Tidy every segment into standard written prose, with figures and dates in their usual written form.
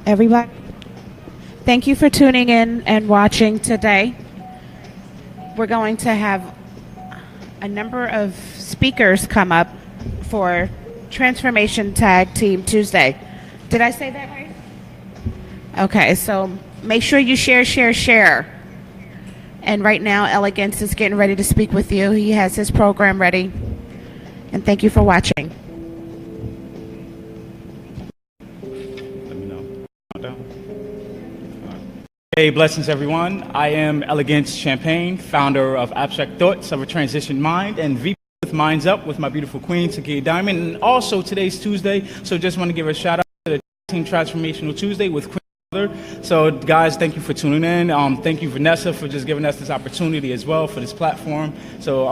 Everybody, thank you for tuning in and watching today. We're going to have a number of speakers come up for Transformation Tag Team Tuesday. Did I say that right? Okay, so make sure you share. And right now, Elegance is getting ready to speak with you. He has his program ready. And thank you for watching. Hey, blessings everyone. I am Elegance Champagne, founder of Abstract Thoughts of a Transitioned Mind and VP with Minds Up with my beautiful queen, Takia Diamond. And also today's Tuesday, so just want to give a shout out to the Team Transformational Tuesday with Queen Mother. So guys, thank you for tuning in. Thank you Vanessa for just giving us this opportunity as well for this platform. So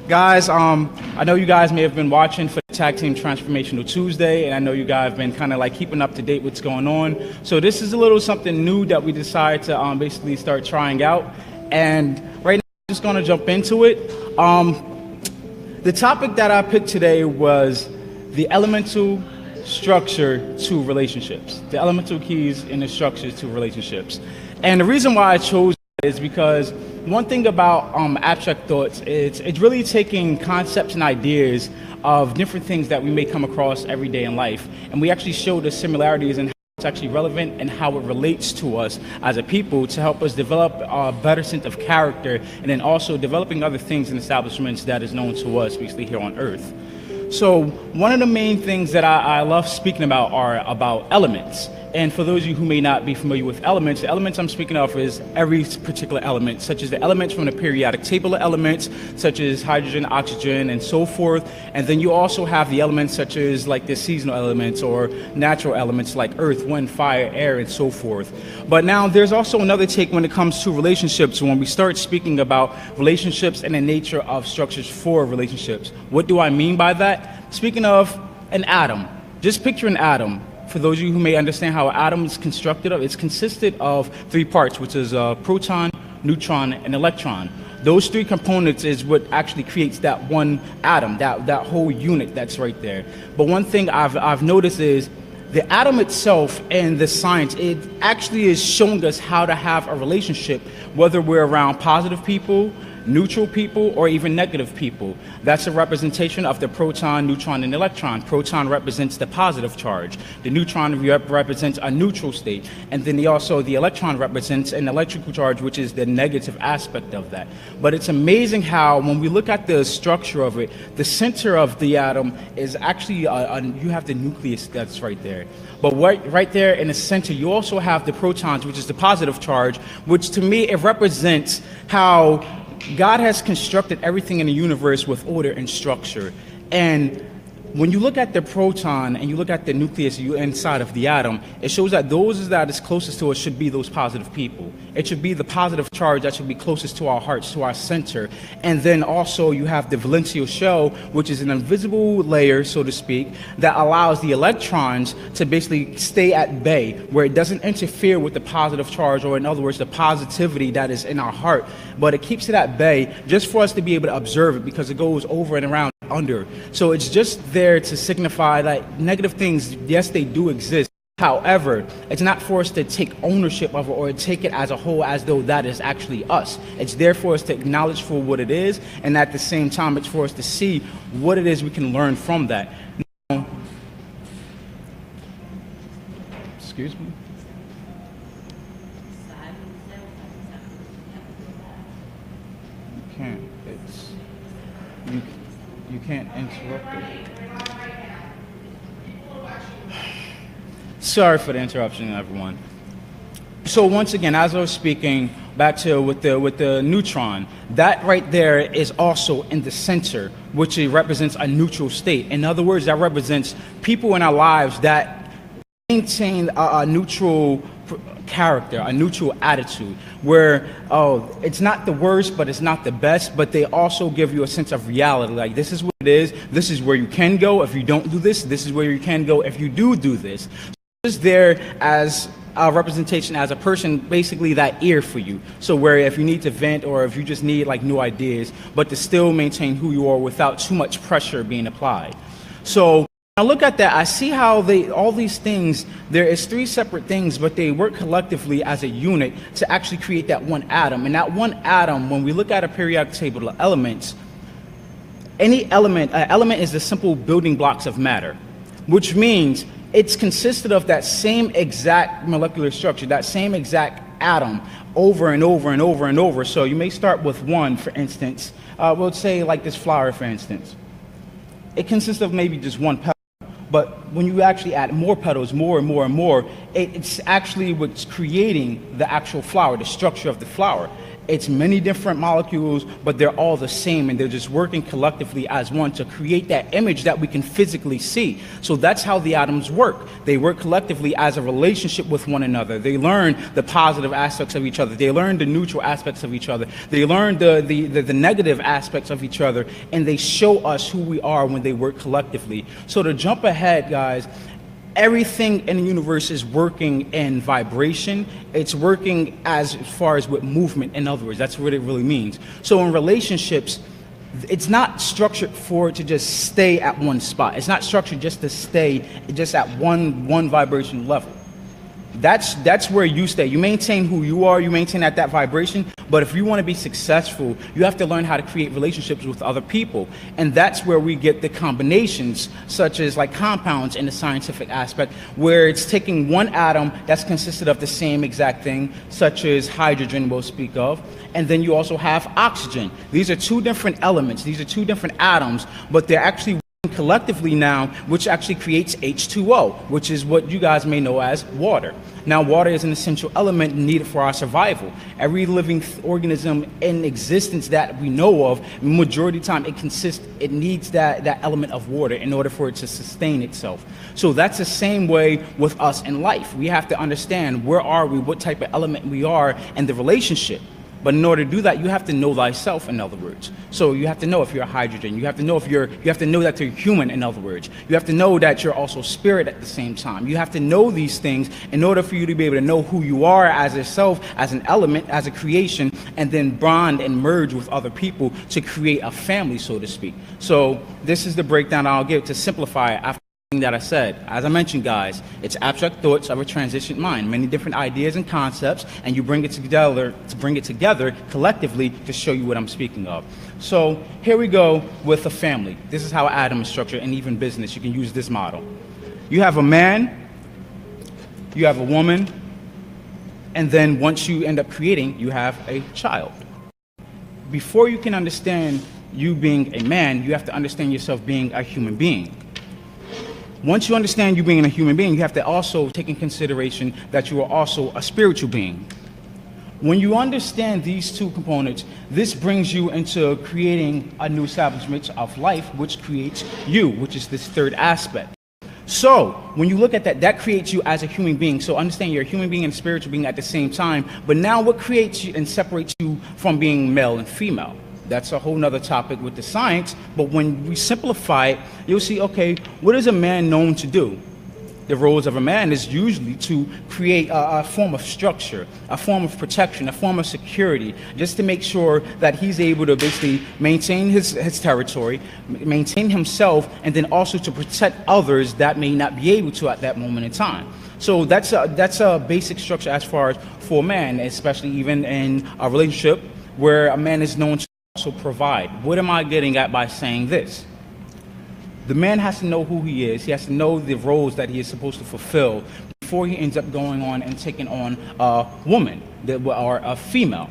guys, I know you guys may have been watching for the Tag Team Transformational Tuesday, and I know you guys have been kind of like keeping up to date what's going on. So this is a little something new that we decided to basically start trying out. And right now, I'm just going to jump into it. The topic that I picked today was the elemental structure to relationships, the elemental keys in the structures to relationships. And the reason why I chose it is because one thing about abstract thoughts is it's really taking concepts and ideas of different things that we may come across every day in life, and we actually show the similarities and how it's actually relevant and how it relates to us as a people to help us develop a better sense of character, and then also developing other things and establishments that is known to us basically here on Earth. So one of the main things that I love speaking about are about elements. And for those of you who may not be familiar with elements, the elements I'm speaking of is every particular element, such as the elements from the periodic table of elements, such as hydrogen, oxygen, and so forth. And then you also have the elements such as like the seasonal elements or natural elements like earth, wind, fire, air, and so forth. But now there's also another take when it comes to relationships. When we start speaking about relationships and the nature of structures for relationships. What do I mean by that? Speaking of an atom, just picture an atom. For those of you who may understand how an atom is constructed of, it's consisted of three parts, which is a proton, neutron, and electron. Those three components is what actually creates that one atom, that whole unit that's right there. But one thing I've noticed is the atom itself and the science, it actually is showing us how to have a relationship, whether we're around positive people, neutral people, or even negative people. That's a representation of the proton, neutron, and electron. Proton represents the positive charge. The neutron represents a neutral state. And then the electron represents an electrical charge, which is the negative aspect of that. But it's amazing how, when we look at the structure of it, the center of the atom is actually, you have the nucleus that's right there. But right there in the center, you also have the protons, which is the positive charge, which to me, it represents how God has constructed everything in the universe with order and structure. And when you look at the proton and you look at the nucleus inside of the atom, it shows that those that is closest to us should be those positive people. It should be the positive charge that should be closest to our hearts, to our center. And then also you have the valential shell, which is an invisible layer, so to speak, that allows the electrons to basically stay at bay, where it doesn't interfere with the positive charge, or in other words, the positivity that is in our heart. But it keeps it at bay just for us to be able to observe it, because it goes over and around under. So it's just there to signify that negative things, yes, they do exist. However, it's not for us to take ownership of it or take it as a whole as though that is actually us. It's there for us to acknowledge for what it is, and at the same time, it's for us to see what it is we can learn from that. Now, excuse me. You can't. You can't interrupt it. Sorry for the interruption, everyone. So once again, as I was speaking back to with the neutron, that right there is also in the center, which it represents a neutral state. In other words, that represents people in our lives that maintain a neutral character, a neutral attitude, where it's not the worst, but it's not the best, but they also give you a sense of reality. Like, this is what it is. This is where you can go if you don't do this. This is where you can go if you do this. So it's there as a representation, as a person, basically that ear for you. So where if you need to vent or if you just need like new ideas, but to still maintain who you are without too much pressure being applied. So I look at that, I see how all these things, there is three separate things, but they work collectively as a unit to actually create that one atom. And that one atom, when we look at a periodic table of elements, any element, an element is the simple building blocks of matter, which means it's consisted of that same exact molecular structure, that same exact atom over and over and over and over. So you may start with one, for instance, we'll say like this flower, for instance. It consists of maybe just one petal. But when you actually add more petals, more and more and more, it's actually what's creating the actual flower, the structure of the flower. It's many different molecules, but they're all the same, and they're just working collectively as one to create that image that we can physically see. So that's how the atoms work. They work collectively as a relationship with one another. They learn the positive aspects of each other. They learn the neutral aspects of each other. They learn the negative aspects of each other, and they show us who we are when they work collectively. So to jump ahead, guys, everything in the universe is working in vibration. It's working as far as with movement, in other words. That's what it really means. So in relationships, it's not structured for it to just stay at one spot. It's not structured just to stay just at one vibration level. That's where you stay. You maintain who you are, you maintain at that vibration, but if you want to be successful, you have to learn how to create relationships with other people. And that's where we get the combinations, such as like compounds in the scientific aspect, where it's taking one atom that's consisted of the same exact thing, such as hydrogen we'll speak of, and then you also have oxygen. These are two different elements, these are two different atoms, but they're actually collectively now, which actually creates H2O, which is what you guys may know as water. Now, water is an essential element needed for our survival. Every living organism in existence that we know of, majority of the time, it needs that element of water in order for it to sustain itself. So that's the same way with us in life. We have to understand where are we, what type of element we are, and the relationship. But in order to do that, you have to know thyself, in other words. So you have to know if you're a hydrogen. You have to know you have to know that you're human, in other words. You have to know that you're also spirit at the same time. You have to know these things in order for you to be able to know who you are as yourself, as an element, as a creation, and then bond and merge with other people to create a family, so to speak. So this is the breakdown I'll give to simplify it after that I said. As I mentioned, guys, it's abstract thoughts of a transitioned mind, many different ideas and concepts, and you bring it together collectively to show you what I'm speaking of. So here we go with a family. This is how an atom is structured, and even business, you can use this model. You have a man, you have a woman, and then once you end up creating, you have a child. Before you can understand you being a man, you have to understand yourself being a human being. Once you understand you being a human being, you have to also take in consideration that you are also a spiritual being. When you understand these two components, this brings you into creating a new establishment of life, which creates you, which is this third aspect. So when you look at that, that creates you as a human being. So understand you're a human being and a spiritual being at the same time. But now what creates you and separates you from being male and female? That's a whole nother topic with the science, but when we simplify it, you'll see, okay, what is a man known to do? The roles of a man is usually to create a form of structure, a form of protection, a form of security, just to make sure that he's able to basically maintain his territory, maintain himself, and then also to protect others that may not be able to at that moment in time. So that's a basic structure as far as for a man, especially even in a relationship where a man is known to also provide. What am I getting at by saying this? The man has to know who he is. He has to know the roles that he is supposed to fulfill before he ends up going on and taking on a woman or a female.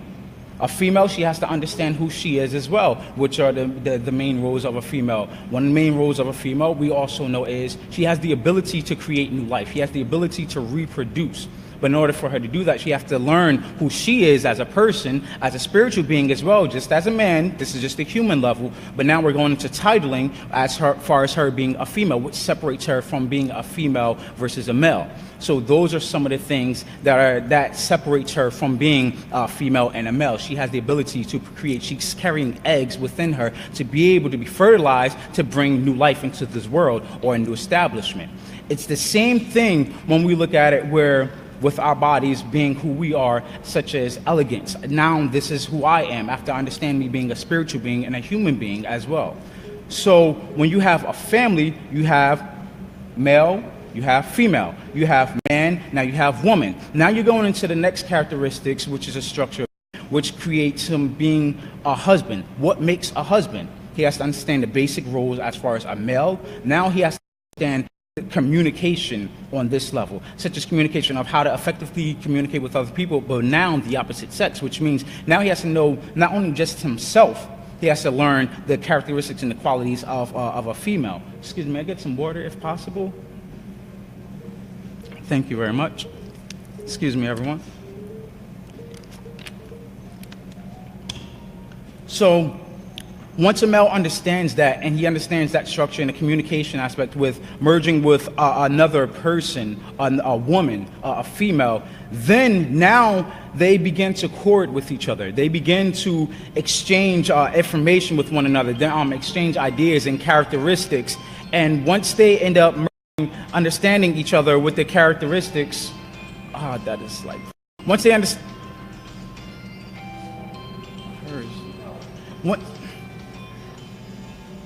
A female, she has to understand who she is as well, which are the main roles of a female. One of the main roles of a female we also know is she has the ability to create new life. She has the ability to reproduce. But in order for her to do that, she has to learn who she is as a person, as a spiritual being as well, just as a man. This is just the human level. But now we're going into titling as far as her being a female, which separates her from being a female versus a male. So those are some of the things that separates her from being a female and a male. She has the ability to create. She's carrying eggs within her to be able to be fertilized to bring new life into this world or a new establishment. It's the same thing when we look at it where with our bodies being who we are, such as elegance. Now this is who I am after understanding me being a spiritual being and a human being as well. So when you have a family, you have male, you have female, you have man, now you have woman. Now you're going into the next characteristics, which is a structure which creates him being a husband. What makes a husband? He has to understand the basic roles as far as a male. Now he has to understand communication on this level, such as communication of how to effectively communicate with other people, but now the opposite sex, which means now he has to know not only just himself, he has to learn the characteristics and the qualities of a female. Excuse me, may I get some water if possible? Thank you very much. Excuse me, everyone. So, once a male understands that, and he understands that structure and the communication aspect with merging with another person, a woman, a female, then now they begin to court with each other. They begin to exchange information with one another, they exchange ideas and characteristics. And once they end up understanding each other with the characteristics, that is like, once they understand,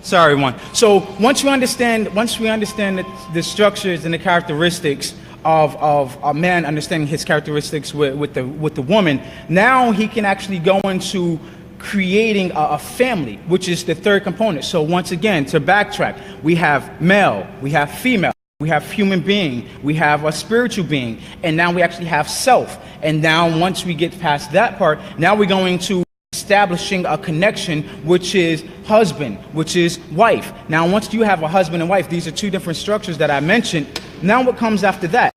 sorry, one. So once we understand the structures and the characteristics of a man understanding his characteristics with the woman, now he can actually go into creating a family, which is the third component. So once again, to backtrack, we have male, we have female, we have human being, we have a spiritual being, and now we actually have self. And now once we get past that part, now we're going to establishing a connection, which is husband, which is wife. Now once you have a husband and wife, these are two different structures that I mentioned. Now what comes after that?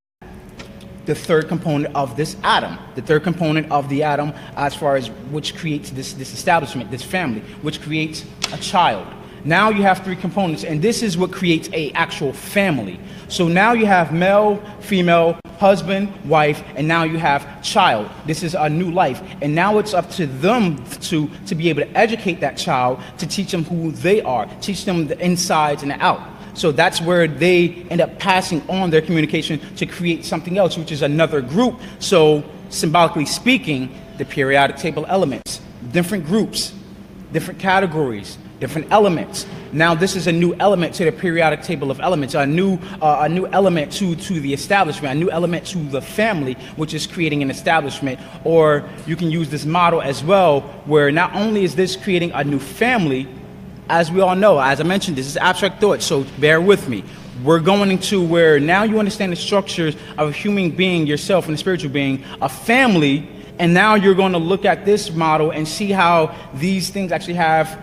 The third component of this atom, the third component of the atom, as far as which creates this establishment, this family, which creates a child. Now you have three components, and this is what creates a actual family. So now you have male, female, husband, wife, and now you have child. This is a new life, and now it's up to them to be able to educate that child, to teach them who they are, teach them the insides and the out. So that's where they end up passing on their communication to create something else, which is another group. So symbolically speaking, the periodic table elements, different groups, different categories, different elements. Now this is a new element to the periodic table of elements, a new element to the establishment, a new element to the family, which is creating an establishment. Or you can use this model as well, where not only is this creating a new family, as we all know, as I mentioned, this is abstract thought, so bear with me. We're going into where now you understand the structures of a human being, yourself, and a spiritual being, a family, and now you're going to look at this model and see how these things actually have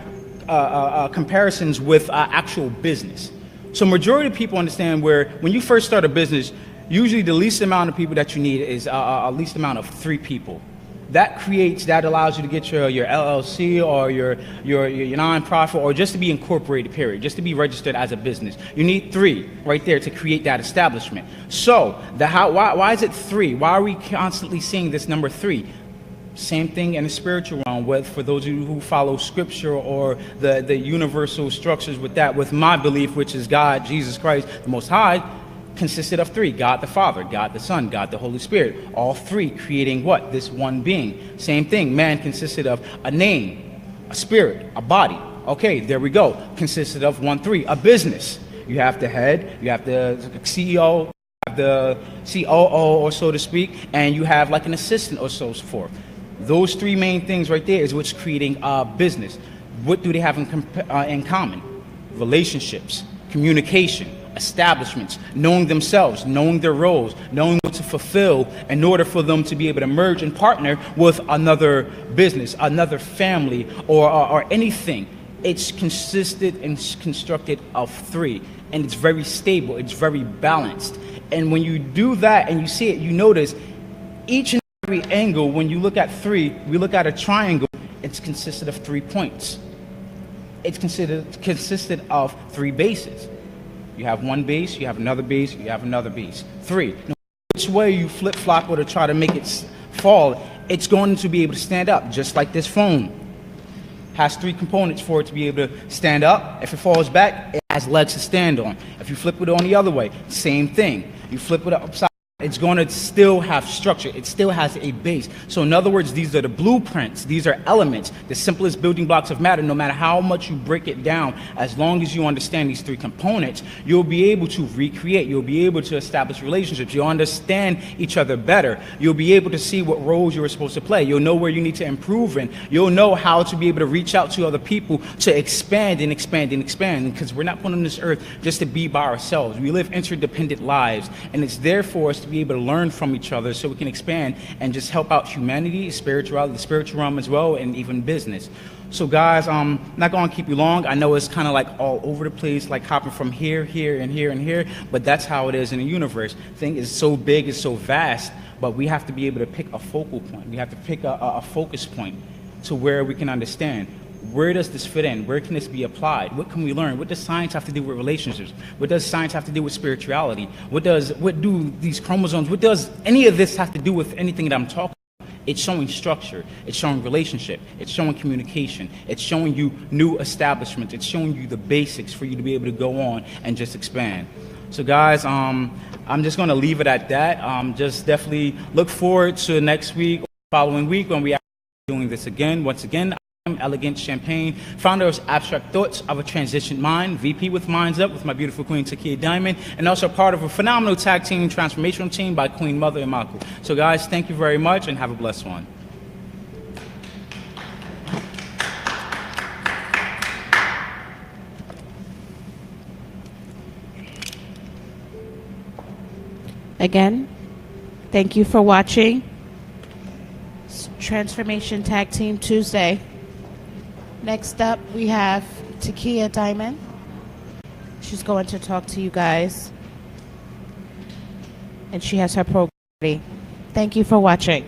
comparisons with actual business. So majority of people understand where when you first start a business, usually the least amount of people that you need is a least amount of 3 people. That allows you to get your LLC or your nonprofit, or just to be incorporated, period, just to be registered as a business. You need 3 right there to create that establishment. So why is it 3? Why are we constantly seeing this number 3? Same thing in the spiritual realm, for those of you who follow scripture or the universal structures with my belief, which is God, Jesus Christ, the Most High, consisted of 3: God the Father, God the Son, God the Holy Spirit. All 3 creating what? This one being. Same thing, man consisted of a name, a spirit, a body. Okay, there we go. Consisted of 1-3, a business. You have the head, you have the CEO, you have the COO, or so to speak, and you have like an assistant or so forth. Those 3 main things right there is what's creating a business. What do they have in common? Relationships, communication, establishments, knowing themselves, knowing their roles, knowing what to fulfill in order for them to be able to merge and partner with another business, another family, or anything. It's consisted and constructed of 3, and it's very stable, it's very balanced. And when you do that and you see it, you notice each and every angle. When you look at 3, we look at a triangle, it's consisted of 3 points. It's consisted of 3 bases. You have one base, you have another base, you have another base. 3. No, which way you flip-flop or to try to make it fall, it's going to be able to stand up, just like this phone. Has 3 components for it to be able to stand up. If it falls back, it has legs to stand on. If you flip it on the other way, same thing. You flip it upside it's going to still have structure. It still has a base. So in other words, these are the blueprints. These are elements, the simplest building blocks of matter. No matter how much you break it down, as long as you understand these three components, you'll be able to recreate. You'll be able to establish relationships. You'll understand each other better. You'll be able to see what roles you were supposed to play. You'll know where you need to improve in. You'll know how to be able to reach out to other people to expand and expand and expand, because we're not put on this earth just to be by ourselves. We live interdependent lives, and it's there for us to be able to learn from each other so we can expand and just help out humanity, spirituality, the spiritual realm as well, and even business. So guys, I'm not going to keep you long. I know it's kind of like all over the place, like hopping from here, here, and here, and here, but that's how it is in the universe. Thing is so big, it's so vast, but we have to be able to pick a focal point. We have to pick a focus point to where we can understand. Where does this fit in? Where can this be applied? What can we learn? What does science have to do with relationships? What does science have to do with spirituality? What do these chromosomes, what does any of this have to do with anything that I'm talking about? It's showing structure. It's showing relationship. It's showing communication. It's showing you new establishments. It's showing you the basics for you to be able to go on and just expand. So guys, I'm just going to leave it at that. Just definitely look forward to next week, or following week, when we are doing this again. Once again, Elegance Champagne, founder of Abstract Thoughts of a Transitioned Mind, VP with Minds Up with my beautiful queen Takia Diamond, and also part of a phenomenal tag team transformational team by Queen Mother and Maku. So guys, thank you very much and have a blessed one. Again, thank you for watching Transformation Tag Team Tuesday. Next up, we have Takia Diamond. She's going to talk to you guys. And she has her program ready. Thank you for watching.